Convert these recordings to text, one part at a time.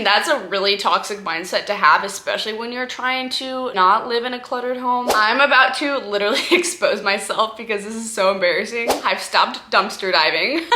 And that's a really toxic mindset to have, especially when you're trying to not live in a cluttered home. I'm about to literally expose myself because this is so embarrassing. I've stopped dumpster diving.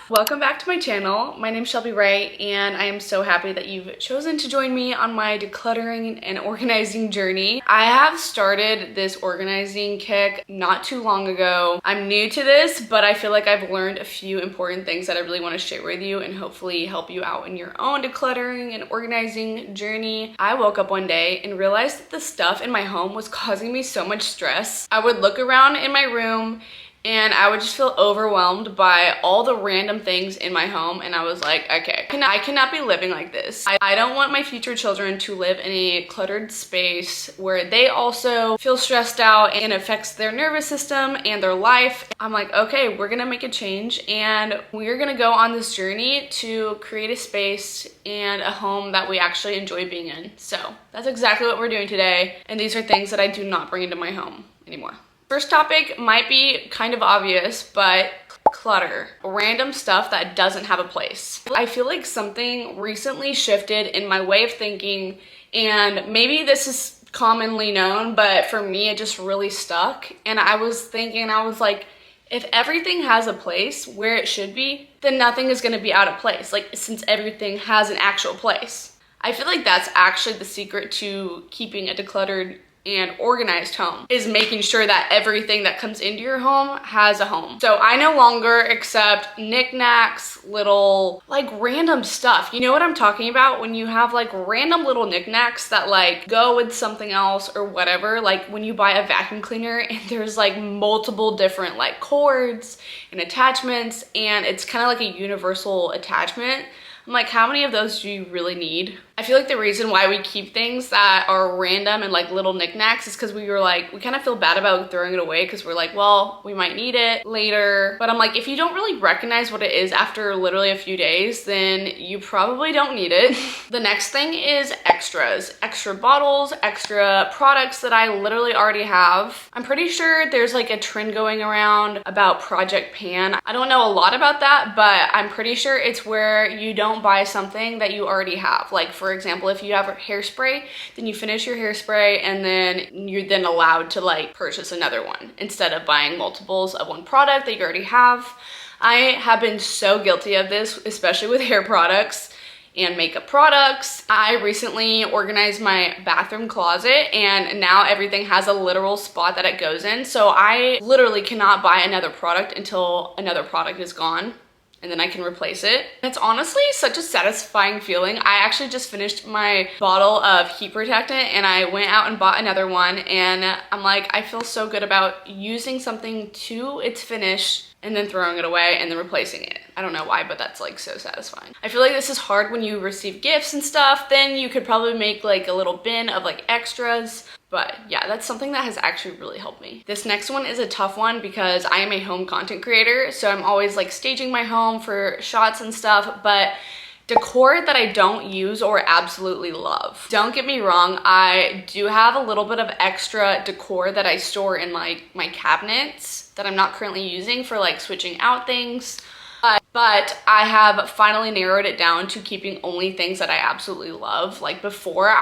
Welcome back to my channel. My name's Shelby and I am so happy that you've chosen to join me on my decluttering and organizing journey. I have started this organizing kick not too long ago. I'm new to this, but I feel like I've learned a few important things that I really want to share with you and hopefully help you out in your own decluttering and organizing journey. I woke up one day and realized that the stuff in my home was causing me so much stress. I would look around in my room and I would just feel overwhelmed by all the random things in my home. And I was like, okay, I cannot be living like this. I don't want my future children to live in a cluttered space where they also feel stressed out and it affects their nervous system and their life. I'm like, okay, we're gonna make a change and we're gonna go on this journey to create a space and a home that we actually enjoy being in. So that's exactly what we're doing today. And these are things that I do not bring into my home anymore. First topic might be kind of obvious, but clutter. Random stuff that doesn't have a place. I feel like something recently shifted in my way of thinking, and maybe this is commonly known, but for me it just really stuck. And I was thinking, I was like, if everything has a place where it should be, then nothing is gonna be out of place. Like, since everything has an actual place. I feel like that's actually the secret to keeping a decluttered and organized home, is making sure that everything that comes into your home has a home. So I no longer accept knickknacks, little like random stuff. You know what I'm talking about? When you have like random little knickknacks that like go with something else or whatever, like when you buy a vacuum cleaner and there's like multiple different like cords and attachments and it's kind of like a universal attachment. I'm like, how many of those do you really need? I feel like the reason why we keep things that are random and like little knickknacks is because we kind of feel bad about throwing it away because we're like, well, we might need it later. But I'm like, if you don't really recognize what it is after literally a few days, then you probably don't need it. The next thing is extras. Extra bottles, extra products that I literally already have. I'm pretty sure there's like a trend going around about Project Pan. I don't know a lot about that, but I'm pretty sure it's where you don't buy something that you already have. Like, for example, if you have hairspray, then you finish your hairspray and then you're then allowed to like purchase another one instead of buying multiples of one product that you already have. I have been so guilty of this, especially with hair products and makeup products. I recently organized my bathroom closet and now everything has a literal spot that it goes in. So I literally cannot buy another product until another product is gone. And then I can replace it. It's honestly such a satisfying feeling. I actually just finished my bottle of heat protectant and I went out and bought another one and I'm like, I feel so good about using something to its finish and then throwing it away and then replacing it. I don't know why, but that's like so satisfying. I feel like this is hard when you receive gifts and stuff. Then you could probably make like a little bin of like extras. But yeah, that's something that has actually really helped me. This next one is a tough one because I am a home content creator. So I'm always like staging my home for shots and stuff, but decor that I don't use or absolutely love. Don't get me wrong, I do have a little bit of extra decor that I store in like my cabinets that I'm not currently using for like switching out things. But I have finally narrowed it down to keeping only things that I absolutely love. Like before,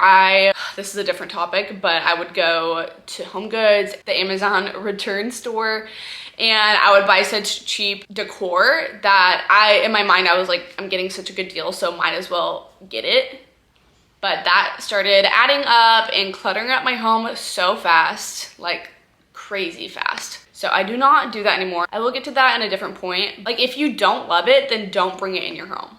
this is a different topic, but I would go to Home Goods, the Amazon return store, and I would buy such cheap decor that in my mind, I was like, I'm getting such a good deal, so might as well get it. But that started adding up and cluttering up my home so fast, like crazy fast. So I do not do that anymore. I will get to that in a different point. Like if you don't love it, then don't bring it in your home.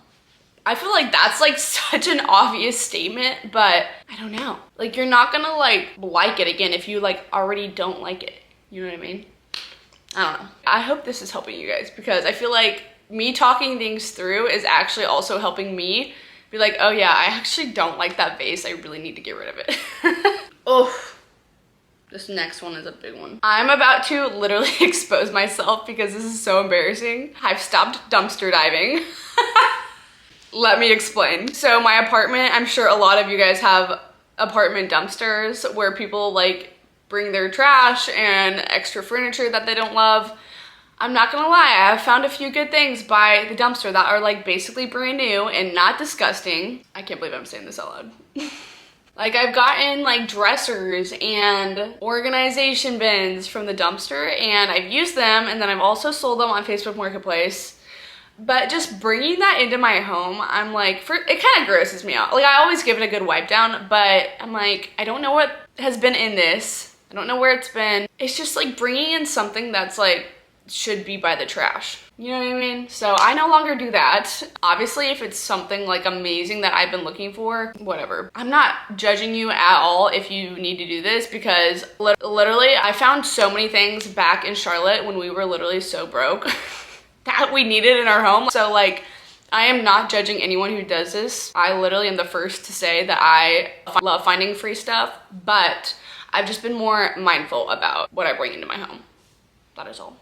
I feel like that's like such an obvious statement, but I don't know. Like you're not gonna like it again if you like already don't like it. You know what I mean? I don't know. I hope this is helping you guys because I feel like me talking things through is actually also helping me be like, oh yeah, I actually don't like that vase. I really need to get rid of it. Oh. This next one is a big one. I'm about to literally expose myself because this is so embarrassing. I've stopped dumpster diving. Let me explain. So my apartment, I'm sure a lot of you guys have apartment dumpsters where people like bring their trash and extra furniture that they don't love. I'm not gonna lie, I have found a few good things by the dumpster that are like basically brand new and not disgusting. I can't believe I'm saying this out loud. Like I've gotten like dressers and organization bins from the dumpster and I've used them, and then I've also sold them on Facebook Marketplace. But just bringing that into my home, I'm like, it kind of grosses me out. Like I always give it a good wipe down, but I'm like, I don't know what has been in this. I don't know where it's been. It's just like bringing in something that's like, should be by the trash. You know what I mean? So I no longer do that. Obviously, if it's something like amazing that I've been looking for, whatever. I'm not judging you at all if you need to do this, because literally I found so many things back in Charlotte when we were literally so broke that we needed in our home. So like, I am not judging anyone who does this. I literally am the first to say that I love finding free stuff, but I've just been more mindful about what I bring into my home. That is all.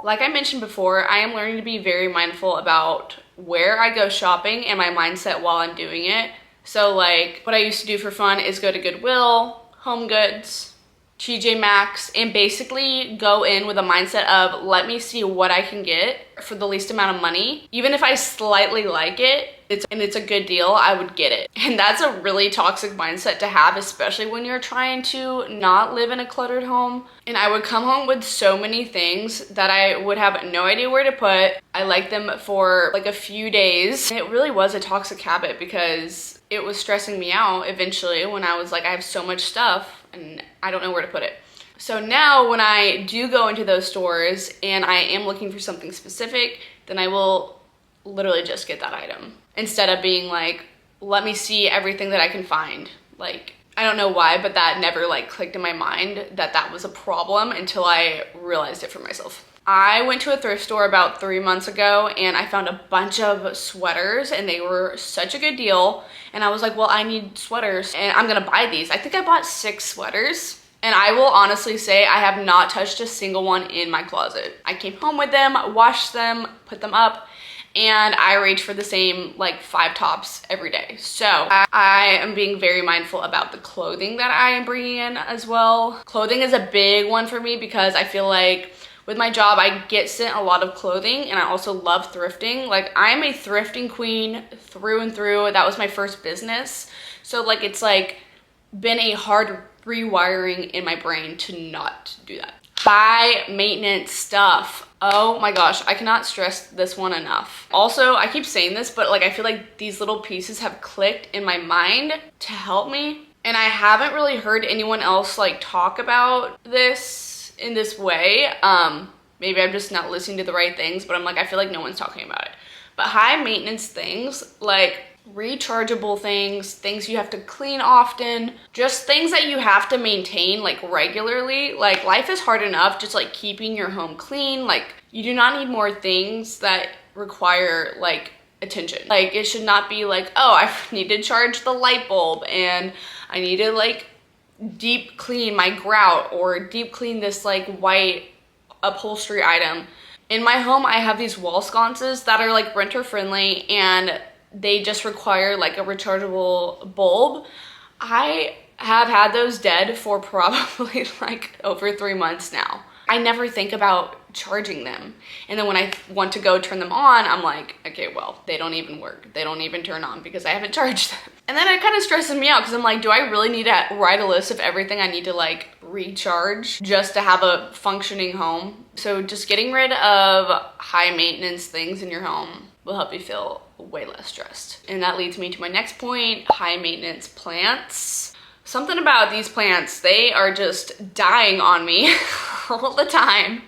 Like I mentioned before, I am learning to be very mindful about where I go shopping and my mindset while I'm doing it. So like what I used to do for fun is go to Goodwill, Home Goods, TJ Maxx, and basically go in with a mindset of let me see what I can get for the least amount of money. Even if I slightly like it, and it's a good deal, I would get it. And that's a really toxic mindset to have, especially when you're trying to not live in a cluttered home. And I would come home with so many things that I would have no idea where to put. I liked them for like a few days. And it really was a toxic habit because it was stressing me out eventually when I was like, I have so much stuff and I don't know where to put it. So now when I do go into those stores and I am looking for something specific, then I will literally just get that item instead of being like, let me see everything that I can find. Like, I don't know why, but that never like clicked in my mind that that was a problem until I realized it for myself. I went to a thrift store about 3 months ago and I found a bunch of sweaters and they were such a good deal. And I was like, well, I need sweaters and I'm gonna buy these. I think I bought 6 sweaters. And I will honestly say I have not touched a single one in my closet. I came home with them, washed them, put them up, and I reach for the same like 5 tops every day. So I am being very mindful about the clothing that I am bringing in as well. Clothing is a big one for me because I feel like with my job, I get sent a lot of clothing and I also love thrifting. Like I'm a thrifting queen through and through. That was my first business. So like it's like been a hard rewiring in my brain to not do that. High maintenance stuff. Oh my gosh, I cannot stress this one enough. Also, I keep saying this, but like I feel like these little pieces have clicked in my mind to help me. And I haven't really heard anyone else like talk about this in this way. Maybe I'm just not listening to the right things, but I'm like, I feel like no one's talking about it. But high maintenance things, like rechargeable things, things you have to clean often, just things that you have to maintain like regularly. Like life is hard enough just like keeping your home clean. Like you do not need more things that require like attention. Like it should not be like, oh, I need to charge the light bulb and I need to like deep clean my grout or deep clean this like white upholstery item. In my home, I have these wall sconces that are like renter friendly and they just require like a rechargeable bulb. I have had those dead for probably like over 3 months now. I never think about charging them. And then when I want to go turn them on, I'm like, okay, well, they don't even work. They don't even turn on because I haven't charged them. And then it kind of stresses me out because I'm like, do I really need to write a list of everything I need to like recharge just to have a functioning home? So just getting rid of high maintenance things in your home will help you feel way less stressed. And that leads me to my next point, high maintenance plants. Something about these plants, they are just dying on me all the time.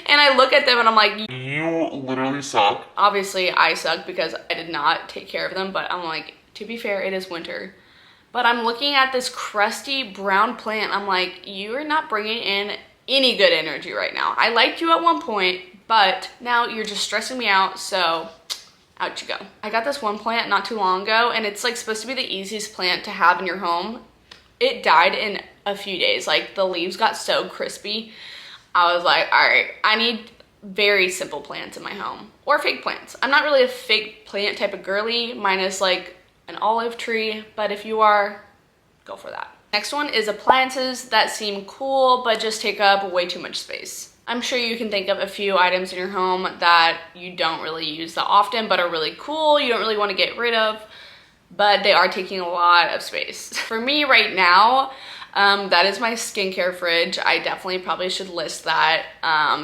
And I look at them and I'm like, you literally suck. Obviously I suck because I did not take care of them, but I'm like, to be fair, it is winter. But I'm looking at this crusty brown plant. I'm like, you are not bringing in any good energy right now. I liked you at one point, but now you're just stressing me out, so out you go. I got this one plant not too long ago and it's like supposed to be the easiest plant to have in your home. It died in a few days. Like the leaves got so crispy. I was like, all right, I need very simple plants in my home or fake plants. I'm not really a fake plant type of girly, minus like an olive tree, but if you are, go for that. Next one is appliances that seem cool but just take up way too much space. I'm sure you can think of a few items in your home that you don't really use that often but are really cool, you don't really want to get rid of, but they are taking a lot of space. For me right now, that is my skincare fridge. I definitely probably should list that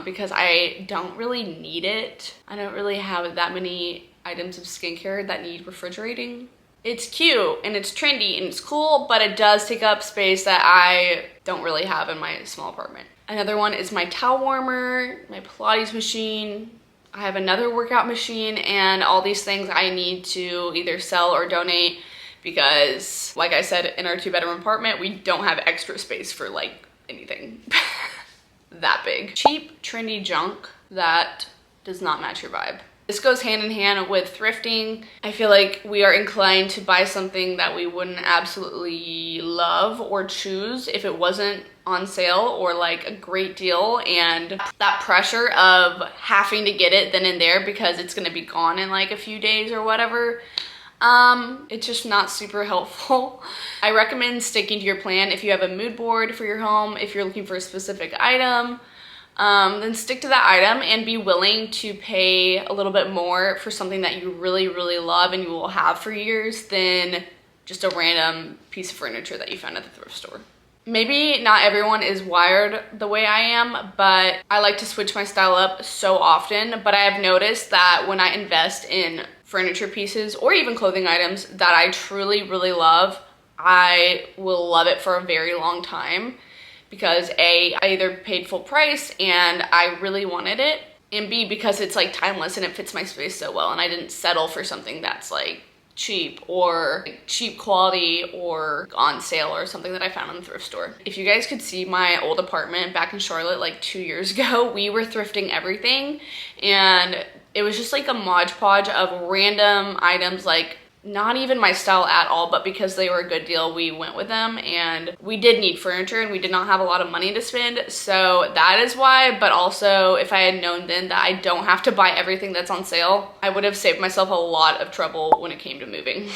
because I don't really need it. I don't really have that many items of skincare that need refrigerating. It's cute and it's trendy and it's cool, but it does take up space that I don't really have in my small apartment. Another one is my towel warmer, my Pilates machine. I have another workout machine, and all these things I need to either sell or donate because, like I said, in our 2-bedroom apartment, we don't have extra space for like anything that big. Cheap, trendy junk that does not match your vibe. This goes hand in hand with thrifting. I feel like we are inclined to buy something that we wouldn't absolutely love or choose if it wasn't on sale or like a great deal, and that pressure of having to get it then and there because it's gonna be gone in like a few days or whatever, it's just not super helpful. I recommend sticking to your plan. If you have a mood board for your home, if you're looking for a specific item, then stick to that item and be willing to pay a little bit more for something that you really, really love and you will have for years than just a random piece of furniture that you found at the thrift store. Maybe not everyone is wired the way I am, but I like to switch my style up so often. But I have noticed that when I invest in furniture pieces or even clothing items that I truly, really love, I will love it for a very long time. Because A, I either paid full price and I really wanted it, and B, because it's like timeless and it fits my space so well and I didn't settle for something that's like cheap or cheap quality or on sale or something that I found in the thrift store. If you guys could see my old apartment back in Charlotte like 2 years ago, we were thrifting everything and it was just like a Mod Podge of random items, like not even my style at all, but because they were a good deal, we went with them. And we did need furniture and we did not have a lot of money to spend, so that is why. But also, if I had known then that I don't have to buy everything that's on sale, I would have saved myself a lot of trouble when it came to moving.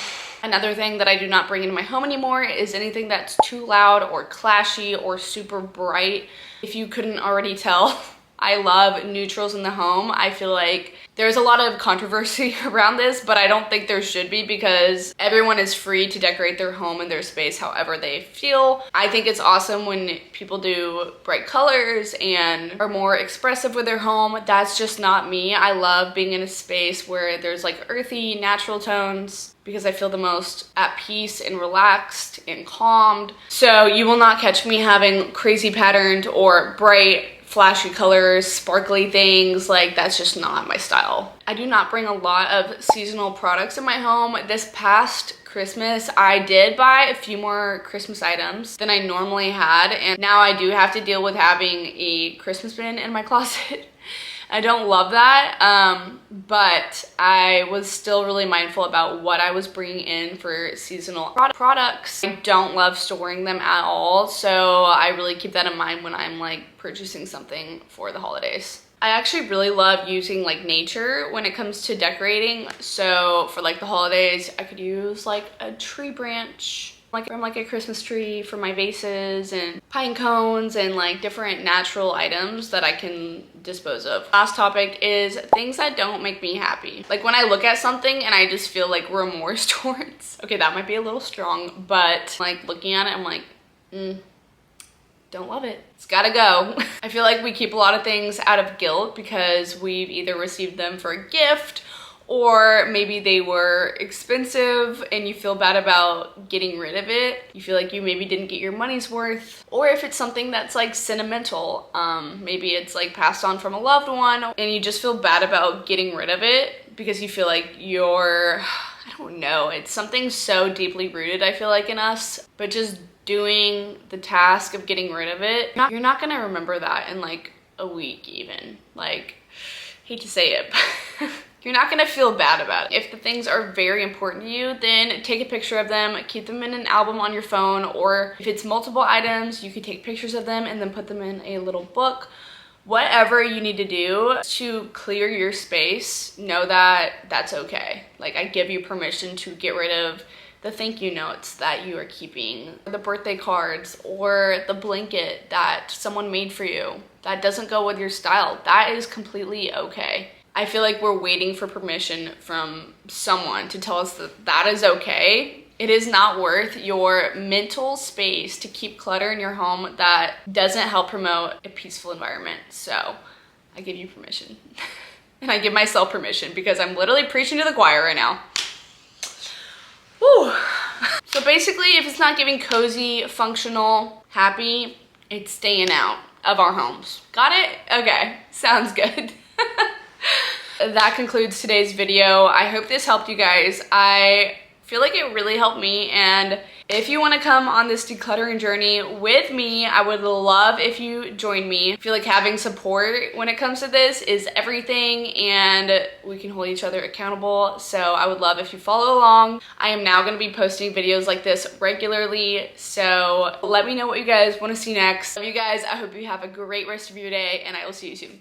Another thing that I do not bring into my home anymore is anything that's too loud or clashy or super bright. If you couldn't already tell, I love neutrals in the home. I feel like there's a lot of controversy around this, but I don't think there should be because everyone is free to decorate their home and their space however they feel. I think it's awesome when people do bright colors and are more expressive with their home. That's just not me. I love being in a space where there's like earthy, natural tones because I feel the most at peace and relaxed and calmed. So you will not catch me having crazy patterned or bright flashy colors, sparkly things. Like, that's just not my style. I do not bring a lot of seasonal products in my home. This past Christmas, I did buy a few more Christmas items than I normally had, and now I do have to deal with having a Christmas bin in my closet. I don't love that, but I was still really mindful about what I was bringing in for seasonal products. I don't love storing them at all, so I really keep that in mind when I'm like purchasing something for the holidays. I actually really love using like nature when it comes to decorating. So for like the holidays, I could use like a tree branch, like from like a Christmas tree for my vases, and pine cones and like different natural items that I can dispose of. Last topic is things that don't make me happy. Like when I look at something and I just feel like remorse towards, okay, that might be a little strong, but like looking at it, I'm like, don't love it. It's gotta go. I feel like we keep a lot of things out of guilt because we've either received them for a gift or maybe they were expensive and you feel bad about getting rid of it. You feel like you maybe didn't get your money's worth. Or if it's something that's like sentimental, maybe it's like passed on from a loved one and you just feel bad about getting rid of it because you feel like I don't know, it's something so deeply rooted, I feel like, in us, but just doing the task of getting rid of it, you're not gonna remember that in like a week even. Like, hate to say it, but you're not gonna feel bad about it. If the things are very important to you, then take a picture of them, keep them in an album on your phone, or if it's multiple items, you could take pictures of them and then put them in a little book. Whatever you need to do to clear your space, know that that's okay. Like, I give you permission to get rid of the thank you notes that you are keeping, the birthday cards, or the blanket that someone made for you that doesn't go with your style. That is completely okay. I feel like we're waiting for permission from someone to tell us that that is okay. It is not worth your mental space to keep clutter in your home that doesn't help promote a peaceful environment. So I give you permission. And I give myself permission because I'm literally preaching to the choir right now. Woo. So basically, if it's not giving cozy, functional, happy, it's staying out of our homes. Got it? Okay, sounds good. That concludes today's video. I hope this helped you guys. I feel like it really helped me, and if you want to come on this decluttering journey with me, I would love if you join me. I feel like having support when it comes to this is everything, and we can hold each other accountable, so I would love if you follow along. I am now going to be posting videos like this regularly, so let me know what you guys want to see next. Love you guys. I hope you have a great rest of your day, and I will see you soon.